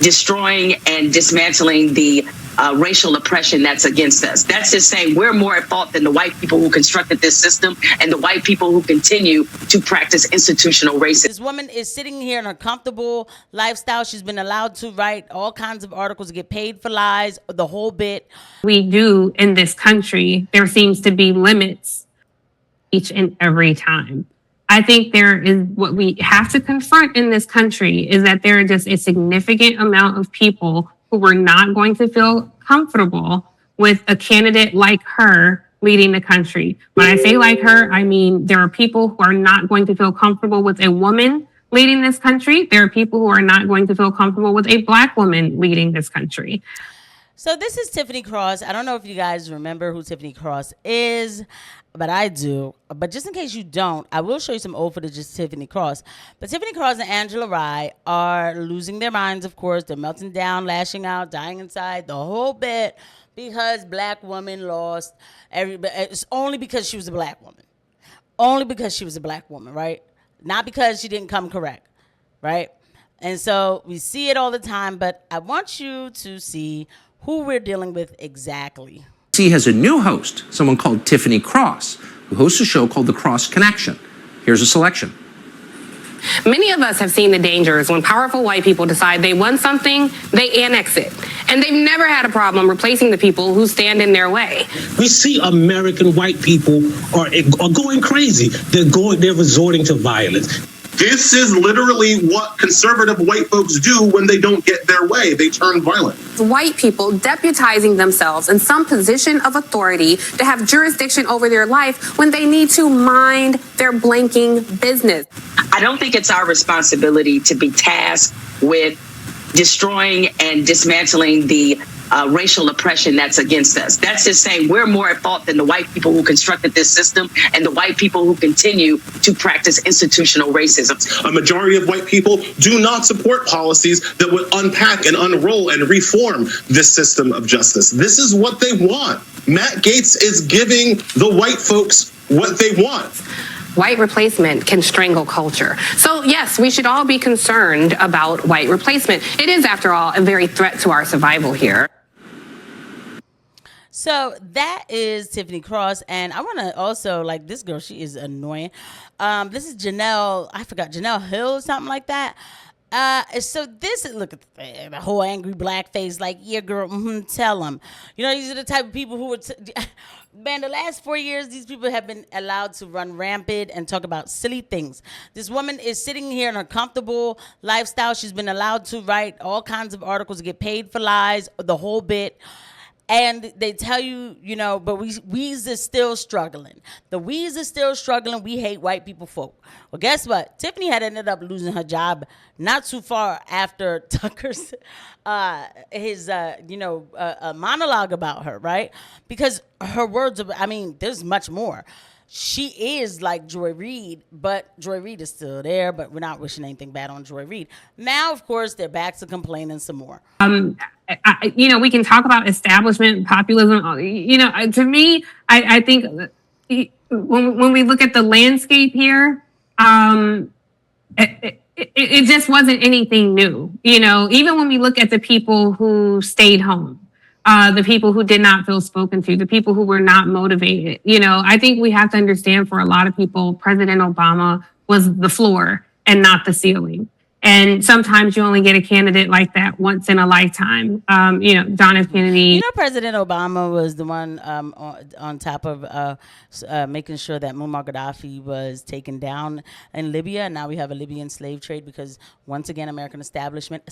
destroying and dismantling the racial oppression that's against us. That's just saying we're more at fault than the white people who constructed this system and the white people who continue to practice institutional racism. This woman is sitting here in her comfortable lifestyle. She's been allowed to write all kinds of articles, get paid for lies, the whole bit. We do in this country, there seems to be limits each and every time. I think there is what we have to confront in this country is that there are just a significant amount of people who were not going to feel comfortable with a candidate like her leading the country. When I say like her, I mean there are people who are not going to feel comfortable with a woman leading this country. There are people who are not going to feel comfortable with a Black woman leading this country. So this is Tiffany Cross. I don't know if you guys remember who Tiffany Cross is, but I do. But just in case you don't, I will show you some old footage of Tiffany Cross. But Tiffany Cross and Angela Rye are losing their minds, of course. They're melting down, lashing out, dying inside, the whole bit, because Black woman lost. It's only because she was a Black woman. Only because she was a Black woman, right? Not because she didn't come correct, right? And so we see it all the time, but I want you to see who we're dealing with exactly. She has a new host, someone called Tiffany Cross, who hosts a show called The Cross Connection. Here's a selection. Many of us have seen the dangers when powerful white people decide they want something, they annex it. And they've never had a problem replacing the people who stand in their way. We see American white people are going crazy. They're resorting to violence. This is literally what conservative white folks do when they don't get their way. They turn violent. White people deputizing themselves in some position of authority to have jurisdiction over their life when they need to mind their blanking business. I don't think it's our responsibility to be tasked with destroying and dismantling the racial oppression that's against us. That's just saying we're more at fault than the white people who constructed this system and the white people who continue to practice institutional racism. A majority of white people do not support policies that would unpack and unroll and reform this system of justice. This is what they want. Matt Gaetz is giving the white folks what they want. White replacement can strangle culture. So yes, we should all be concerned about white replacement. It is, after all, a very threat to our survival here. So that is Tiffany Cross. And I want to also, like, this girl, she is annoying. This is Janelle Hill or something like that. So this, look at the whole angry black face, like, yeah, girl, tell them. You know, these are the type of people who would, man, the last 4 years, these people have been allowed to run rampant and talk about silly things. This woman is sitting here in her comfortable lifestyle. She's been allowed to write all kinds of articles, get paid for lies, the whole bit. And they tell you, you know, but we's is still struggling. The we's is still struggling. We hate white people folk. Well, guess what? Tiffany had ended up losing her job not too far after Tucker's monologue about her, right? Because her words, there's much more. She is like Joy Reid, but Joy Reid is still there, but we're not wishing anything bad on Joy Reid. Now, of course, they're back to complaining some more. We can talk about establishment, populism. To me, I think when we look at the landscape here, it just wasn't anything new. Even when we look at the people who stayed home, the people who did not feel spoken to, the people who were not motivated. I think we have to understand, for a lot of people, President Obama was the floor and not the ceiling. And sometimes you only get a candidate like that once in a lifetime. John F. Kennedy. President Obama was the one on top of making sure that Muammar Gaddafi was taken down in Libya. And now we have a Libyan slave trade because, once again, American establishment,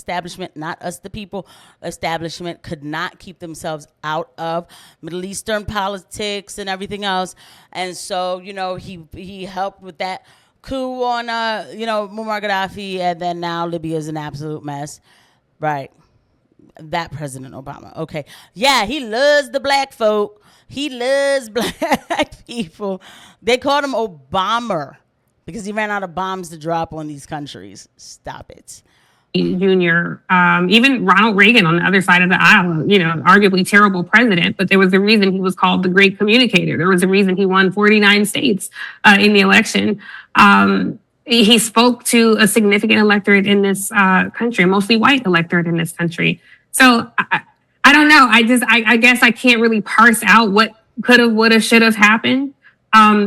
not us the people, establishment could not keep themselves out of Middle Eastern politics and everything else. And so, he helped with that coup on, Muammar Gaddafi, and then now Libya is an absolute mess. Right. That President Obama. Okay. Yeah, he loves the black folk. He loves black people. They called him Obama because he ran out of bombs to drop on these countries. Stop it. Jr., even Ronald Reagan on the other side of the aisle, arguably terrible president, but there was a reason he was called the great communicator. There was a reason he won 49 states in the election. he spoke to a significant electorate in this country, mostly white electorate in this country. So I don't know. I guess I can't really parse out what could have, would have, should have happened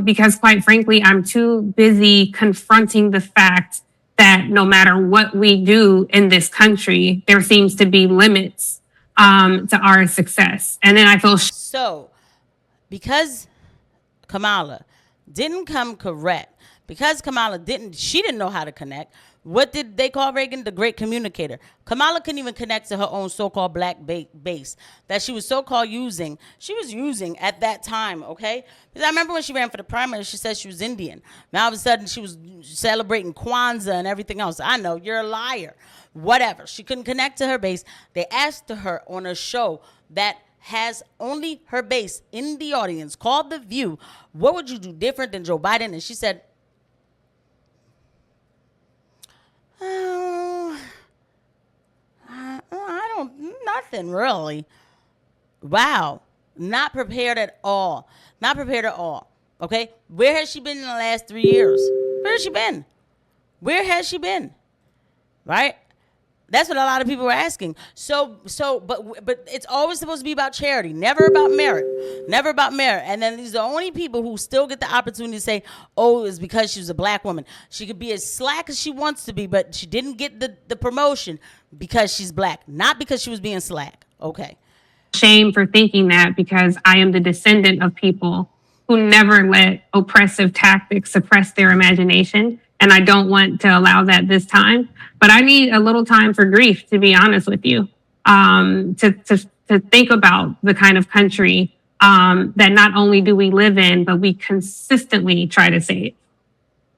because, quite frankly, I'm too busy confronting the fact that no matter what we do in this country, there seems to be limits to our success. And then I feel So, because Kamala didn't come correct, because Kamala she didn't know how to connect. What did they call Reagan? The great communicator. Kamala couldn't even connect to her own so-called black base that she was so-called using. She was using at that time, okay? Because I remember when she ran for the primary, she said she was Indian. Now all of a sudden she was celebrating Kwanzaa and everything else. I know, you're a liar. Whatever. She couldn't connect to her base. They asked her on a show that has only her base in the audience called The View, what would you do different than Joe Biden? And she said, I don't, nothing really. Wow. Not prepared at all. Not prepared at all. Okay. Where has she been in the last 3 years? Where has she been? Where has she been? Right? That's what a lot of people are asking. But it's always supposed to be about charity, never about merit, never about merit. And then these are the only people who still get the opportunity to say, "Oh, it's because she was a black woman. She could be as slack as she wants to be, but she didn't get the promotion because she's black, not because she was being slack." Okay. Shame for thinking that because I am the descendant of people who never let oppressive tactics suppress their imagination. And I don't want to allow that this time. But I need a little time for grief, to be honest with you, to think about the kind of country that not only do we live in, but we consistently try to save.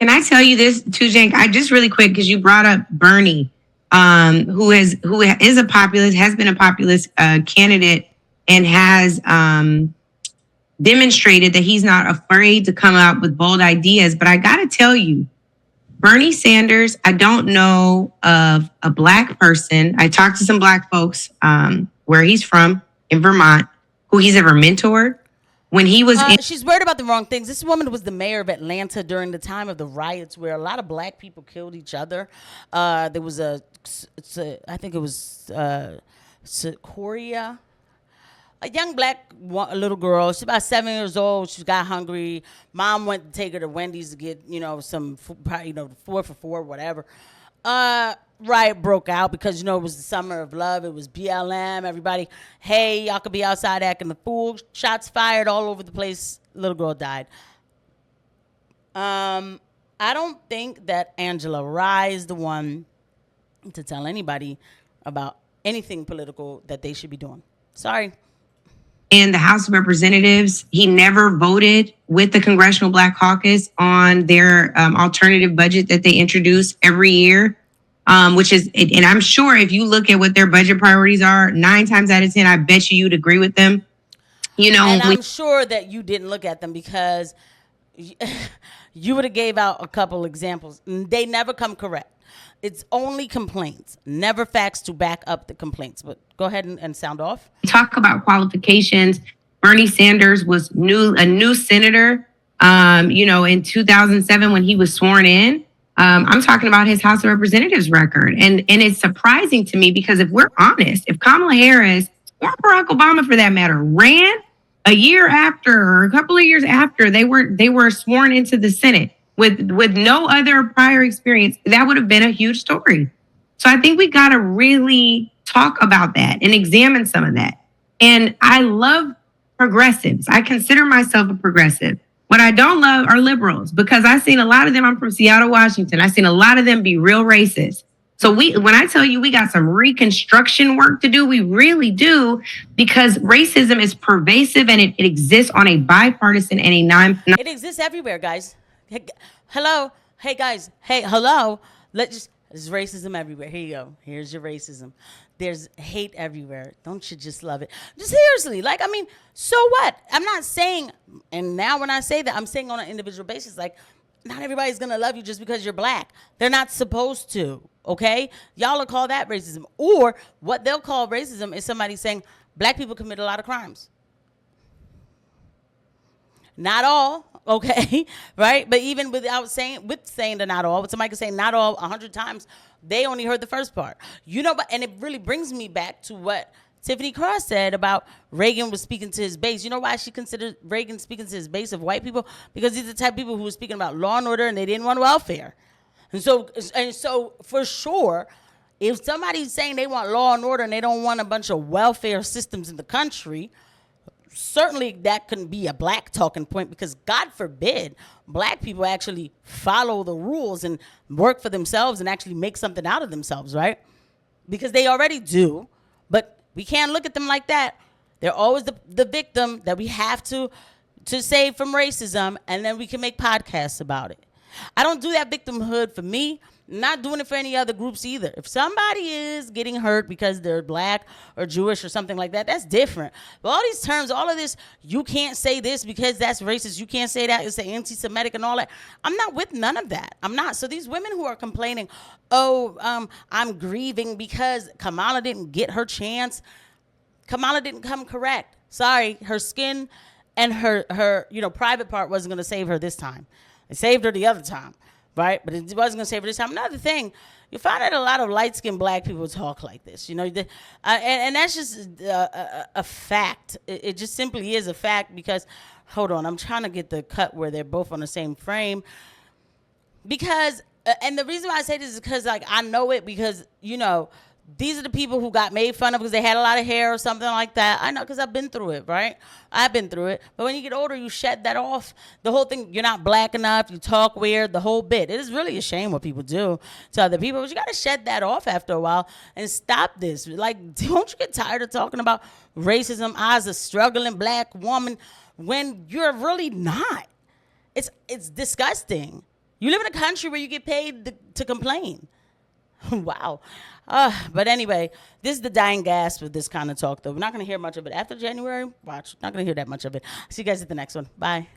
Can I tell you this too, Cenk? I just really quick, because you brought up Bernie, who is a populist, has been a populist candidate, and has demonstrated that he's not afraid to come out with bold ideas. But I got to tell you, Bernie Sanders, I don't know of a black person. I talked to some black folks where he's from in Vermont, who he's ever mentored. When he was she's worried about the wrong things. This woman was the mayor of Atlanta during the time of the riots where a lot of black people killed each other. There was I think it was Sequoia, a young black little girl. She's about 7 years old. She got hungry. Mom went to take her to Wendy's to get, some, 4 for $4, whatever. Riot broke out because, it was the summer of love. It was BLM. Everybody, hey, y'all could be outside acting the fool. Shots fired all over the place. Little girl died. I don't think that Angela Rye is the one to tell anybody about anything political that they should be doing. Sorry. In the House of Representatives, he never voted with the Congressional Black Caucus on their alternative budget that they introduce every year, which is, and I'm sure if you look at what their budget priorities are, 9 times out of 10, I bet you'd agree with them. And I'm sure that you didn't look at them because you would have gave out a couple examples. They never come correct. It's only complaints, never facts to back up the complaints. But go ahead and sound off. Talk about qualifications. Bernie Sanders was a new senator, in 2007 when he was sworn in. I'm talking about his House of Representatives record. And it's surprising to me because if we're honest, if Kamala Harris or Barack Obama, for that matter, ran a year after or a couple of years after they were sworn into the Senate, with no other prior experience, that would have been a huge story. So I think we got to really talk about that and examine some of that. And I love progressives. I consider myself a progressive. What I don't love are liberals because I've seen a lot of them. I'm from Seattle, Washington. I've seen a lot of them be real racist. So when I tell you we got some reconstruction work to do, we really do, because racism is pervasive and it exists on a bipartisan and a non. It exists everywhere, guys. Hello. Hey, guys. Hey, hello. There's racism everywhere. Here you go. Here's your racism. There's hate everywhere. Don't you just love it? Just seriously. So what? I'm not saying, and now when I say that, I'm saying on an individual basis, not everybody's going to love you just because you're black. They're not supposed to, okay? Y'all will call that racism. Or what they'll call racism is somebody saying black people commit a lot of crimes. Not all, okay, right? But even without saying, they're not all, but somebody can say not all 100 times, they only heard the first part. You know, and it really brings me back to what Tiffany Cross said about Reagan was speaking to his base. You know why she considered Reagan speaking to his base of white people? Because he's the type of people who were speaking about law and order and they didn't want welfare. And so for sure, if somebody's saying they want law and order and they don't want a bunch of welfare systems in the country, certainly that couldn't be a black talking point, because God forbid black people actually follow the rules and work for themselves and actually make something out of themselves, right? Because they already do, but we can't look at them like that. They're always the victim that we have to save from racism, and then we can make podcasts about it. I don't do that victimhood for me. I'm not doing it for any other groups either. If somebody is getting hurt because they're black or Jewish or something like that, that's different. But all these terms, all of this, you can't say this because that's racist. You can't say that. It's anti-Semitic and all that. I'm not with none of that. I'm not. So these women who are complaining, I'm grieving because Kamala didn't get her chance. Kamala didn't come correct. Sorry, her skin and her private part wasn't going to save her this time. It saved her the other time, right? But it wasn't going to save her this time. Another thing, you find that a lot of light-skinned black people talk like this, and that's just a fact. It just simply is a fact because, hold on, I'm trying to get the cut where they're both on the same frame. Because, and the reason why I say this is because, I know it because, these are the people who got made fun of because they had a lot of hair or something like that. I know because I've been through it, right? I've been through it. But when you get older, you shed that off. The whole thing, you're not black enough, you talk weird, the whole bit. It is really a shame what people do to other people. But you got to shed that off after a while and stop this. Don't you get tired of talking about racism as a struggling black woman when you're really not? It's disgusting. You live in a country where you get paid to complain. Wow. But anyway, this is the dying gasp of this kind of talk, though. We're not going to hear much of it after January. Watch. Not going to hear that much of it. See you guys at the next one. Bye.